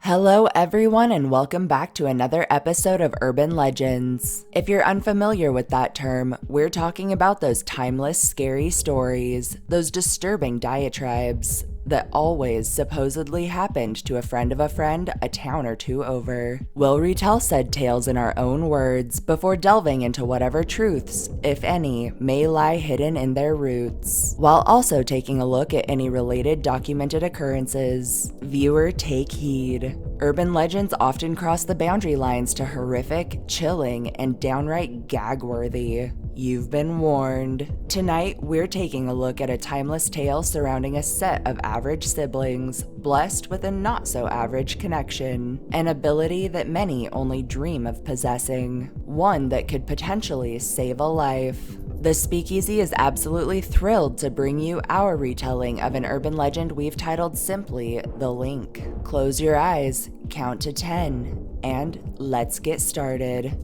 Hello everyone and welcome back to another episode of Urban Legends. If you're unfamiliar with that term, we're talking about those timeless, scary stories, those disturbing diatribes that always supposedly happened to a friend of a friend a town or two over. We'll retell said tales in our own words before delving into whatever truths, if any, may lie hidden in their roots, while also taking a look at any related documented occurrences. Viewer, take heed. Urban legends often cross the boundary lines to horrific, chilling, and downright gag-worthy. You've been warned. Tonight, we're taking a look at a timeless tale surrounding a set of average siblings, blessed with a not-so-average connection, an ability that many only dream of possessing, one that could potentially save a life. The Speakeasy is absolutely thrilled to bring you our retelling of an urban legend we've titled simply The Link. Close your eyes, count to 10, and let's get started.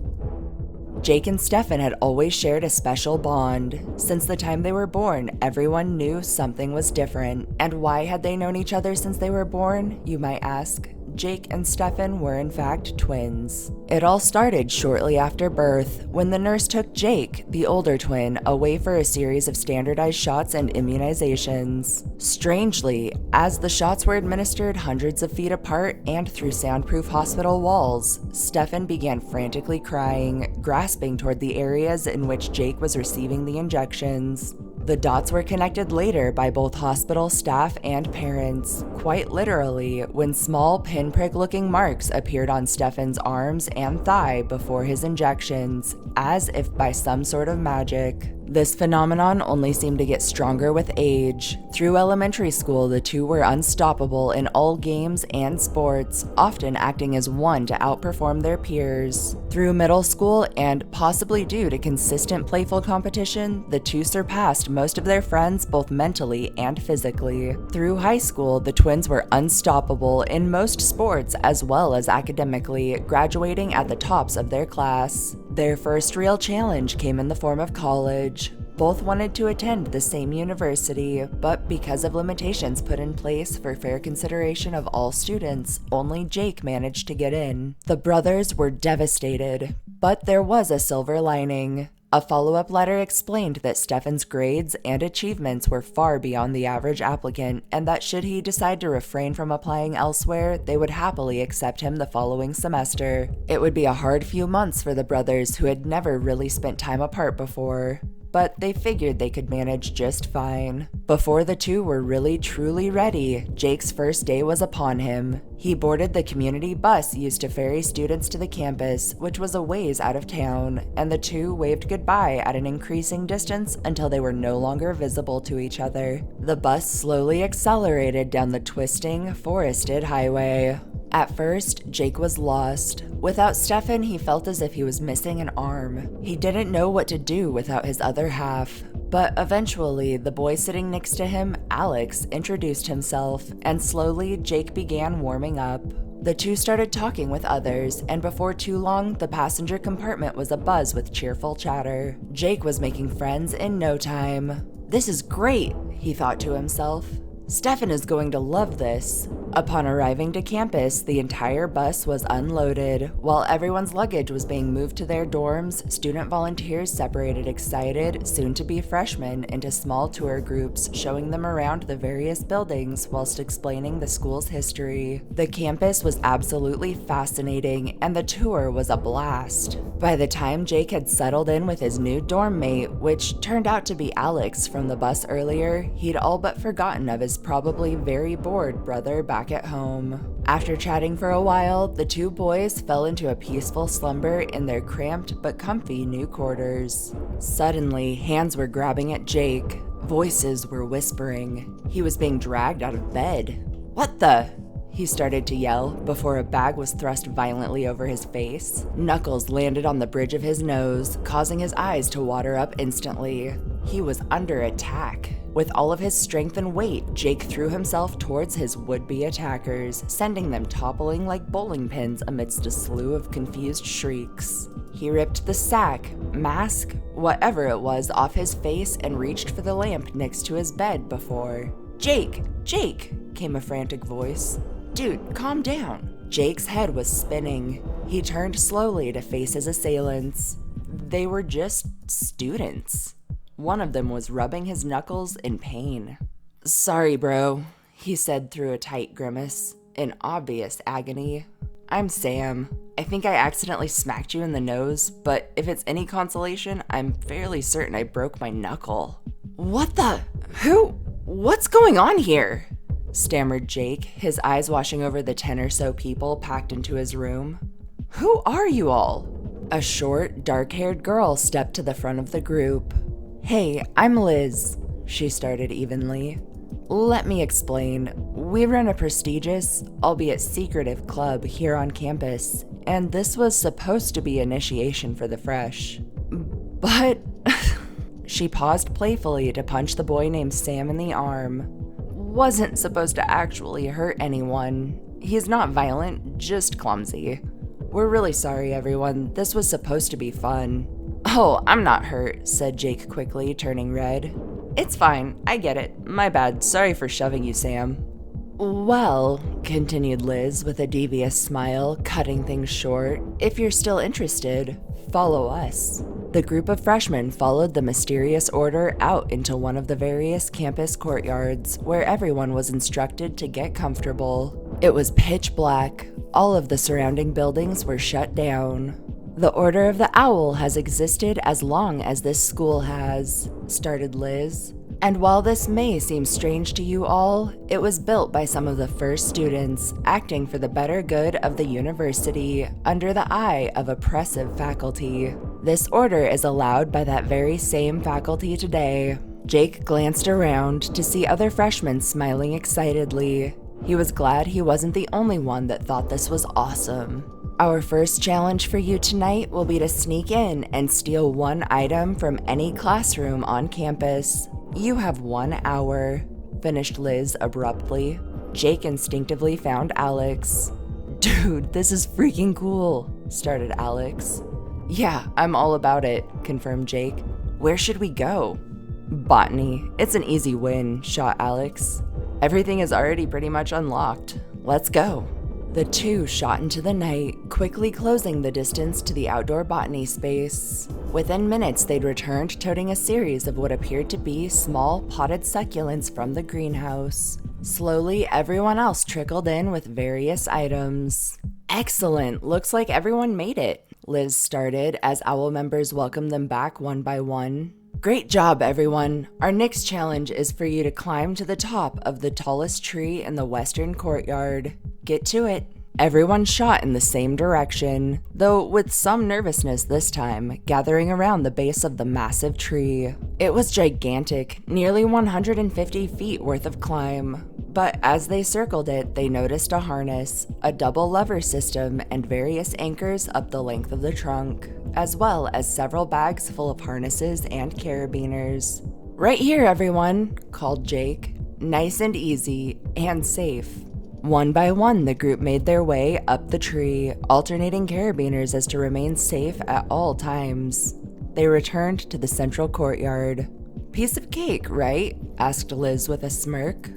Jake and Stefan had always shared a special bond. Since the time they were born, everyone knew something was different. And why had they known each other since they were born, you might ask? Jake and Stefan were in fact twins. It all started shortly after birth, when the nurse took Jake, the older twin, away for a series of standardized shots and immunizations. Strangely, as the shots were administered hundreds of feet apart and through soundproof hospital walls, Stefan began frantically crying, grasping toward the areas in which Jake was receiving the injections. The dots were connected later by both hospital staff and parents, quite literally, when small pinprick-looking marks appeared on Stefan's arms and thigh before his injections, as if by some sort of magic. This phenomenon only seemed to get stronger with age. Through elementary school, the two were unstoppable in all games and sports, often acting as one to outperform their peers. Through middle school, and possibly due to consistent playful competition, the two surpassed most of their friends both mentally and physically. Through high school, the twins were unstoppable in most sports as well as academically, graduating at the tops of their class. Their first real challenge came in the form of college. Both wanted to attend the same university, but because of limitations put in place for fair consideration of all students, only Jake managed to get in. The brothers were devastated, but there was a silver lining. A follow-up letter explained that Stefan's grades and achievements were far beyond the average applicant, and that should he decide to refrain from applying elsewhere, they would happily accept him the following semester. It would be a hard few months for the brothers who had never really spent time apart before, but they figured they could manage just fine. Before the two were really truly ready, Jake's first day was upon him. He boarded the community bus used to ferry students to the campus, which was a ways out of town, and the two waved goodbye at an increasing distance until they were no longer visible to each other. The bus slowly accelerated down the twisting, forested highway. At first, Jake was lost. Without Stefan, he felt as if he was missing an arm. He didn't know what to do without his other half. But eventually, the boy sitting next to him, Alex, introduced himself, and slowly Jake began warming up. The two started talking with others, and before too long, the passenger compartment was abuzz with cheerful chatter. Jake was making friends in no time. "This is great," he thought to himself. "Stefan is going to love this." Upon arriving to campus, the entire bus was unloaded. While everyone's luggage was being moved to their dorms, student volunteers separated excited, soon-to-be freshmen into small tour groups, showing them around the various buildings whilst explaining the school's history. The campus was absolutely fascinating, and the tour was a blast. By the time Jake had settled in with his new dorm mate, which turned out to be Alex from the bus earlier, he'd all but forgotten of his probably very bored brother back at home. After chatting for a while, the two boys fell into a peaceful slumber in their cramped but comfy new quarters. Suddenly, hands were grabbing at Jake. Voices were whispering. He was being dragged out of bed. "What the?" he started to yell before a bag was thrust violently over his face. Knuckles landed on the bridge of his nose, causing his eyes to water up instantly. He was under attack. With all of his strength and weight, Jake threw himself towards his would-be attackers, sending them toppling like bowling pins amidst a slew of confused shrieks. He ripped the sack, mask, whatever it was off his face and reached for the lamp next to his bed before. "Jake! Jake!" came a frantic voice. "Dude, calm down." Jake's head was spinning. He turned slowly to face his assailants. They were just students. One of them was rubbing his knuckles in pain. "Sorry, bro," he said through a tight grimace, in obvious agony. "I'm Sam. I think I accidentally smacked you in the nose, but if it's any consolation, I'm fairly certain I broke my knuckle." "What the? What's going on here?" stammered Jake, his eyes washing over the 10 or so people packed into his room. "Who are you all?" A short, dark-haired girl stepped to the front of the group. "Hey, I'm Liz," she started evenly. "Let me explain. We run a prestigious, albeit secretive club here on campus, and this was supposed to be initiation for the fresh. But..." She paused playfully to punch the boy named Sam in the arm. "Wasn't supposed to actually hurt anyone. He's not violent, just clumsy. We're really sorry, everyone. This was supposed to be fun." "Oh, I'm not hurt," said Jake quickly, turning red. "It's fine. I get it. My bad. Sorry for shoving you, Sam." "Well," continued Liz with a devious smile, cutting things short, "if you're still interested, follow us." The group of freshmen followed the mysterious order out into one of the various campus courtyards, where everyone was instructed to get comfortable. It was pitch black. All of the surrounding buildings were shut down. "The Order of the Owl has existed as long as this school has," started Liz. "And while this may seem strange to you all, it was built by some of the first students, acting for the better good of the university, under the eye of oppressive faculty. This order is allowed by that very same faculty today." Jake glanced around to see other freshmen smiling excitedly. He was glad he wasn't the only one that thought this was awesome. "Our first challenge for you tonight will be to sneak in and steal one item from any classroom on campus. You have 1 hour," finished Liz abruptly. Jake instinctively found Alex. "Dude, this is freaking cool," started Alex. "Yeah, I'm all about it," confirmed Jake. "Where should we go?" "Botany. It's an easy win," shot Alex. "Everything is already pretty much unlocked. Let's go." The two shot into the night, quickly closing the distance to the outdoor botany space. Within minutes, they'd returned toting a series of what appeared to be small potted succulents from the greenhouse. Slowly, everyone else trickled in with various items. "Excellent, looks like everyone made it," Liz started as OWL members welcomed them back one by one. "Great job, everyone. Our next challenge is for you to climb to the top of the tallest tree in the western courtyard. Get to it." Everyone shot in the same direction, though with some nervousness this time, gathering around the base of the massive tree. It was gigantic, nearly 150 feet worth of climb. But as they circled it, they noticed a harness, a double lever system, and various anchors up the length of the trunk, as well as several bags full of harnesses and carabiners. "Right here, everyone," called Jake. "Nice and easy, and safe." One by one, the group made their way up the tree, alternating carabiners as to remain safe at all times. They returned to the central courtyard. "Piece of cake, right?" asked Liz with a smirk.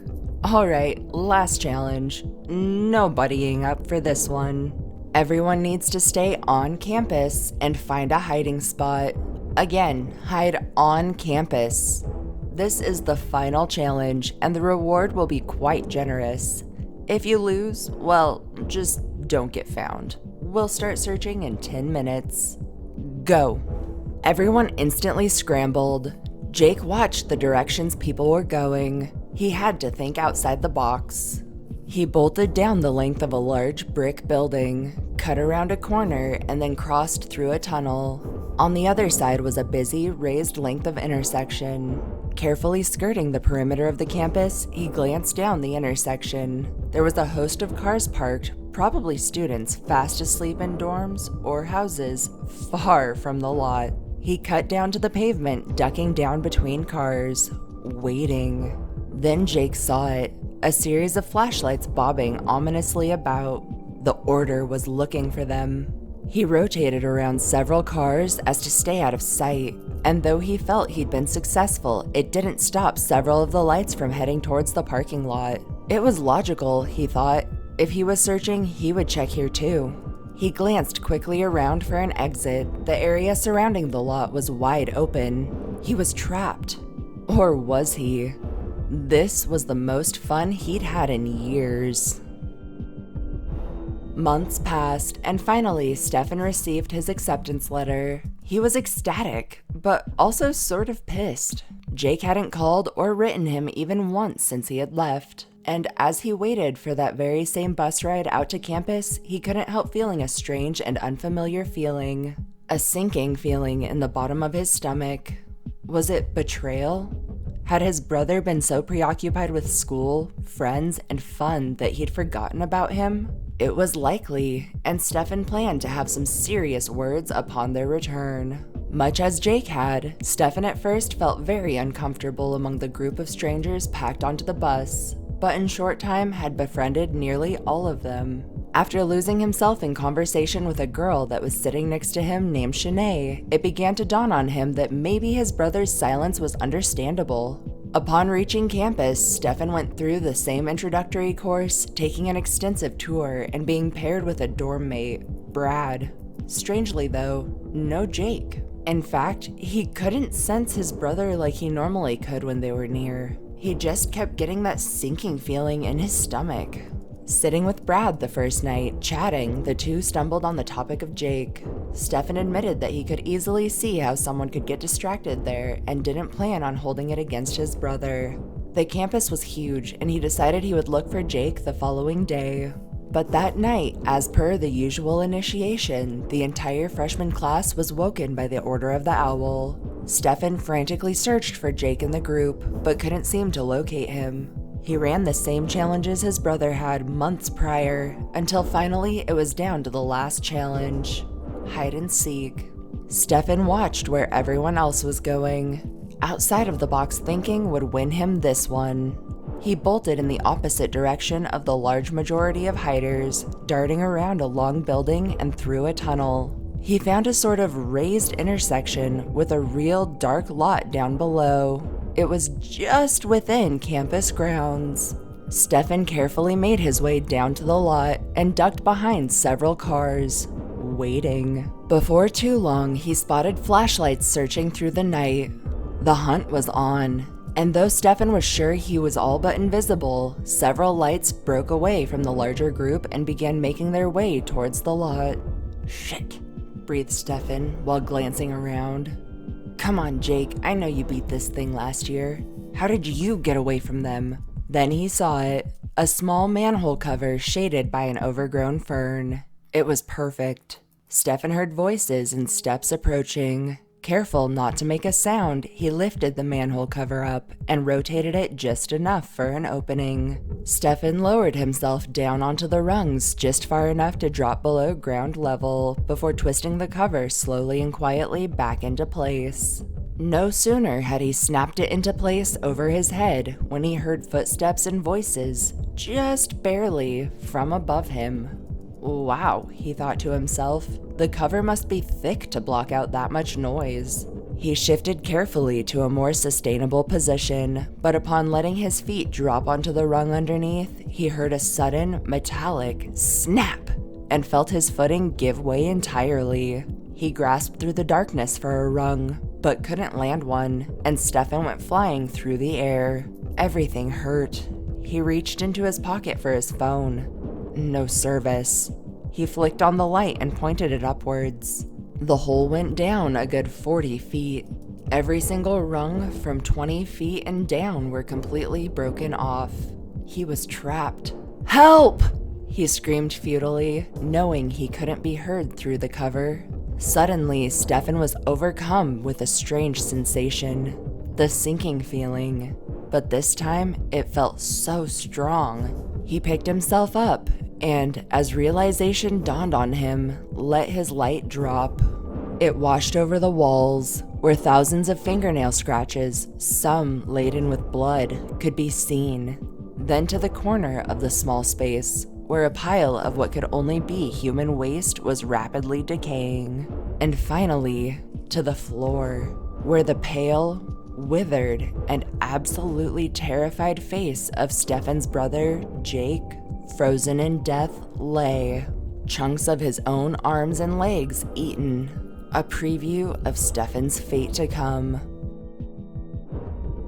"All right, last challenge. No buddying up for this one. Everyone needs to stay on campus and find a hiding spot. Again, hide on campus. This is the final challenge, and the reward will be quite generous. If you lose, well, just don't get found. We'll start searching in 10 minutes. Go." Everyone instantly scrambled. Jake watched the directions people were going. He had to think outside the box. He bolted down the length of a large brick building, cut around a corner, and then crossed through a tunnel. On the other side was a busy, raised length of intersection. Carefully skirting the perimeter of the campus, he glanced down the intersection. There was a host of cars parked, probably students fast asleep in dorms or houses far from the lot. He cut down to the pavement, ducking down between cars, waiting. Then Jake saw it, a series of flashlights bobbing ominously about. The Order was looking for them. He rotated around several cars as to stay out of sight, and though he felt he'd been successful, it didn't stop several of the lights from heading towards the parking lot. It was logical, he thought. If he was searching, he would check here too. He glanced quickly around for an exit. The area surrounding the lot was wide open. He was trapped. Or was he? This was the most fun he'd had in years. Months passed, and finally, Stefan received his acceptance letter. He was ecstatic, but also sort of pissed. Jake hadn't called or written him even once since he had left. And as he waited for that very same bus ride out to campus, he couldn't help feeling a strange and unfamiliar feeling. A sinking feeling in the bottom of his stomach. Was it betrayal? Had his brother been so preoccupied with school, friends, and fun that he'd forgotten about him? It was likely, and Stefan planned to have some serious words upon their return. Much as Jake had, Stefan at first felt very uncomfortable among the group of strangers packed onto the bus, but in short time had befriended nearly all of them. After losing himself in conversation with a girl that was sitting next to him named Shanae, it began to dawn on him that maybe his brother's silence was understandable. Upon reaching campus, Stefan went through the same introductory course, taking an extensive tour and being paired with a dorm mate, Brad. Strangely though, no Jake. In fact, he couldn't sense his brother like he normally could when they were near. He just kept getting that sinking feeling in his stomach. Sitting with Brad the first night, chatting, the two stumbled on the topic of Jake. Stefan admitted that he could easily see how someone could get distracted there and didn't plan on holding it against his brother. The campus was huge, and he decided he would look for Jake the following day. But that night, as per the usual initiation, the entire freshman class was woken by the Order of the Owl. Stefan frantically searched for Jake in the group, but couldn't seem to locate him. He ran the same challenges his brother had months prior, until finally it was down to the last challenge: hide and seek. Stefan watched where everyone else was going. Outside of the box thinking would win him this one. He bolted in the opposite direction of the large majority of hiders, darting around a long building and through a tunnel. He found a sort of raised intersection with a real dark lot down below. It was just within campus grounds. Stefan carefully made his way down to the lot and ducked behind several cars, waiting. Before too long, he spotted flashlights searching through the night. The hunt was on. And though Stefan was sure he was all but invisible, several lights broke away from the larger group and began making their way towards the lot. "Shit," breathed Stefan while glancing around. "Come on, Jake, I know you beat this thing last year. How did you get away from them?" Then he saw it, a small manhole cover shaded by an overgrown fern. It was perfect. Stefan heard voices and steps approaching. Careful not to make a sound, he lifted the manhole cover up and rotated it just enough for an opening. Stefan lowered himself down onto the rungs just far enough to drop below ground level before twisting the cover slowly and quietly back into place. No sooner had he snapped it into place over his head when he heard footsteps and voices, just barely, from above him. Wow, he thought to himself, the cover must be thick to block out that much noise. He shifted carefully to a more sustainable position, but upon letting his feet drop onto the rung underneath, he heard a sudden, metallic snap and felt his footing give way entirely. He grasped through the darkness for a rung, but couldn't land one, and Stefan went flying through the air. Everything hurt. He reached into his pocket for his phone. No service. He flicked on the light and pointed it upwards. The hole went down a good 40 feet. Every single rung from 20 feet and down were completely broken off. He was trapped. "Help!" he screamed futilely, knowing he couldn't be heard through the cover. Suddenly, Stefan was overcome with a strange sensation, the sinking feeling. But this time, it felt so strong. He picked himself up, and as realization dawned on him, let his light drop. It washed over the walls, where thousands of fingernail scratches, some laden with blood, could be seen. Then to the corner of the small space, where a pile of what could only be human waste was rapidly decaying. And finally, to the floor, where the pale, withered, and absolutely terrified face of Stefan's brother, Jake, frozen in death, lay. Chunks of his own arms and legs eaten. A preview of Stefan's fate to come.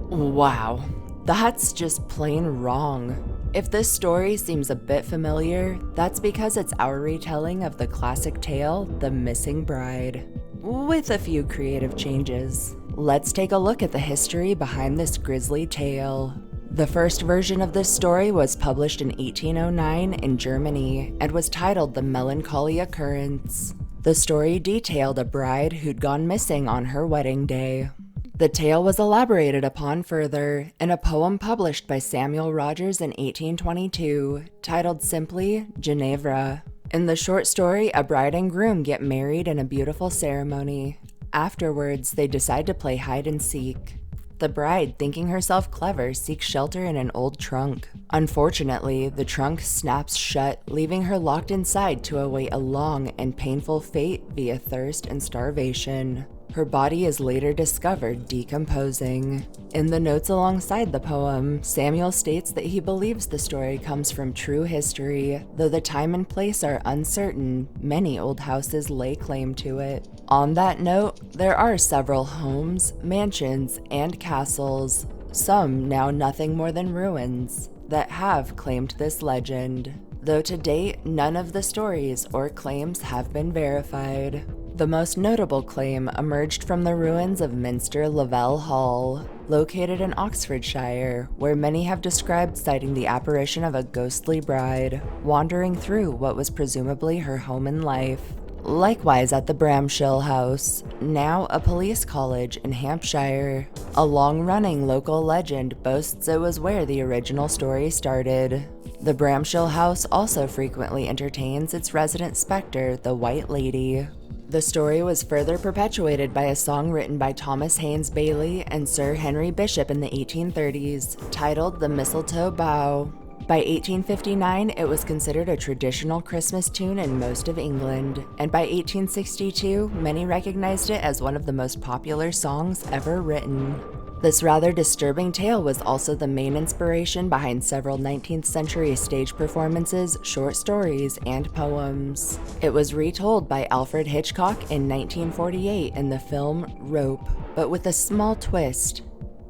Wow, that's just plain wrong. If this story seems a bit familiar, that's because it's our retelling of the classic tale, The Missing Bride, with a few creative changes. Let's take a look at the history behind this grisly tale. The first version of this story was published in 1809 in Germany and was titled The Melancholy Occurrence. The story detailed a bride who'd gone missing on her wedding day. The tale was elaborated upon further in a poem published by Samuel Rogers in 1822, titled simply Ginevra. In the short story, a bride and groom get married in a beautiful ceremony. Afterwards, they decide to play hide and seek. The bride, thinking herself clever, seeks shelter in an old trunk. Unfortunately, the trunk snaps shut, leaving her locked inside to await a long and painful fate via thirst and starvation. Her body is later discovered decomposing. In the notes alongside the poem, Samuel states that he believes the story comes from true history. Though the time and place are uncertain, many old houses lay claim to it. On that note, there are several homes, mansions, and castles, some now nothing more than ruins, that have claimed this legend. Though to date, none of the stories or claims have been verified. The most notable claim emerged from the ruins of Minster Lavelle Hall, located in Oxfordshire, where many have described sighting the apparition of a ghostly bride, wandering through what was presumably her home in life. Likewise at the Bramshill House, now a police college in Hampshire. A long-running local legend boasts it was where the original story started. The Bramshill House also frequently entertains its resident specter, the White Lady. The story was further perpetuated by a song written by Thomas Haynes Bailey and Sir Henry Bishop in the 1830s, titled The Mistletoe Bough. By 1859, it was considered a traditional Christmas tune in most of England, and by 1862, many recognized it as one of the most popular songs ever written. This rather disturbing tale was also the main inspiration behind several 19th century stage performances, short stories, and poems. It was retold by Alfred Hitchcock in 1948 in the film Rope, but with a small twist.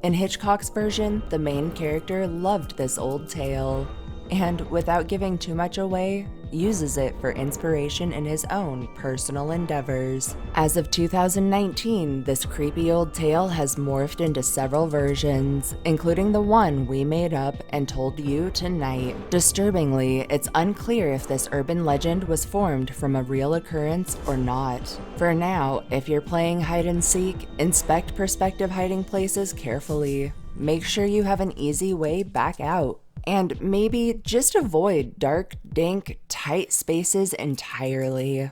In Hitchcock's version, the main character loved this old tale, and without giving too much away, uses it for inspiration in his own personal endeavors. As of 2019, this creepy old tale has morphed into several versions, including the one we made up and told you tonight. Disturbingly, it's unclear if this urban legend was formed from a real occurrence or not. For now, if you're playing hide and seek, inspect prospective hiding places carefully. Make sure you have an easy way back out. And maybe just avoid dark, dank, tight spaces entirely.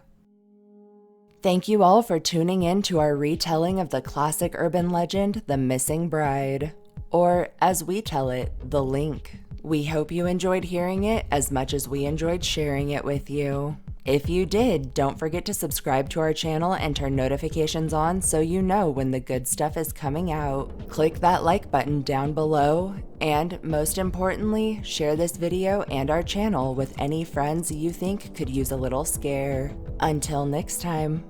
Thank you all for tuning in to our retelling of the classic urban legend, The Missing Bride, or as we tell it, The Link. We hope you enjoyed hearing it as much as we enjoyed sharing it with you. If you did, don't forget to subscribe to our channel and turn notifications on so you know when the good stuff is coming out. Click that like button down below, and most importantly, share this video and our channel with any friends you think could use a little scare. Until next time.